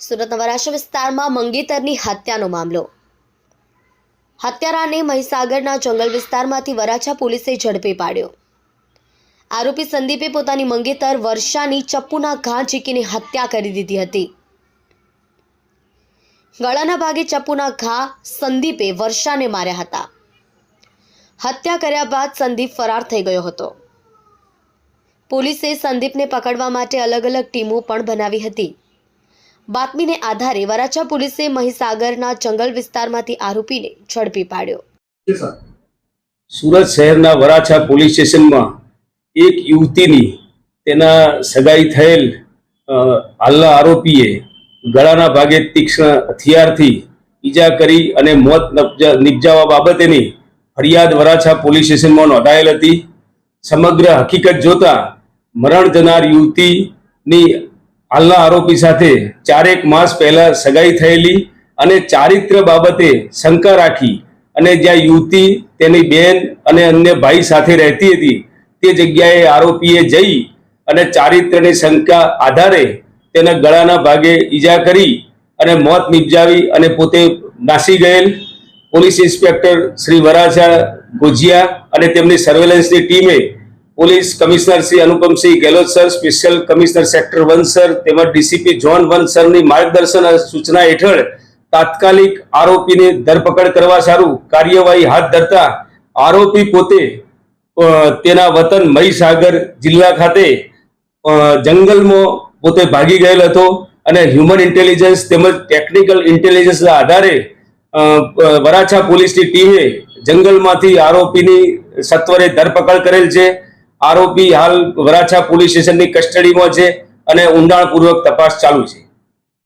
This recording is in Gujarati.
સુરતના વરાછા વિસ્તારમાં મંગેતરની હત્યાનો મામલો। હત્યારાને મહીસાગરના જંગલ વિસ્તારમાંથી વરાછા પોલીસે ઝડપી પાડ્યો। આરોપી સંદીપે પોતાની મંગેતર વર્ષાની ચપ્પુના ઘા ઝીકીને હત્યા કરી દીધી હતી। ગળાના ભાગે ચપ્પુના ઘા સંદીપે વર્ષાને માર્યા હતા। હત્યા કર્યા બાદ સંદીપ ફરાર થઈ ગયો હતો। પોલીસે સંદીપને પકડવા માટે અલગ અલગ ટીમો પણ બનાવી હતી। બાતમીને આધારે વરાછા પોલીસે મહીસાગરના જંગલ વિસ્તારમાંથી આરોપીને ઝડપી પાડ્યો। સુરત શહેરના વરાછા પોલીસ સ્ટેશનમાં એક યુવતીની તેના સગાઈ થયેલ હાલના આરોપીએ ગળાના ભાગે તીક્ષ્ણ હથિયારથી ઈજા કરી અને મોત નિપજાવવા બાબતેની ફરિયાદ વરાછા પોલીસ સ્ટેશનમાં નોંધાયેલ હતી। સમગ્ર હકીકત જોતા મરણ જનાર યુવતીની હાલના આરોપી સાથે 4 માસ પહેલા સગાઈ થયેલી અને ચારિત્ર બાબતે શંકા રાખી અને જ્યાં યુવતી તેની બહેન અને અન્ય ભાઈ સાથે રહેતી હતી તે જગ્યાએ આરોપીએ જઈ અને ચારિત્રની શંકા આધારે તેના ગળાના ભાગે ઈજા કરી અને મોત નિપજાવી અને પોતે નાસી ગયેલ। પોલીસ ઇન્સ્પેક્ટર શ્રી વરાછા ગોજિયા અને તેમની સર્વેલન્સની ટીમે police commissioner Shri Anupamsinh Gehlot sir, special commissioner sector 1 sir તેમજ ડીસીપી ઝોન 1 સરની માર્ગદર્શન અને સૂચના હેઠળ તાત્કાલિક આરોપીની ધરપકડ કરવા સારું કાર્યવાહી હાથ ધરતા આરોપી પોતે તેના વતન મહીસાગર જિલ્લા ખાતે જંગલમાં પોતે ભાગી ગયેલ હતો અને હ્યુમન ઇન્ટેલિજન્સ તેમજ ટેકનિકલ ઇન્ટેલિજન્સના આધારે વરાછા પોલીસની ટીમે જંગલમાંથી આરોપીની સત્વરે ધરપકડ કરેલ છે। આરોપી હાલ વરાછા પોલીસ સ્ટેશનની કસ્ટડીમાં છે અને ઊંડાણપૂર્વક તપાસ ચાલુ છે।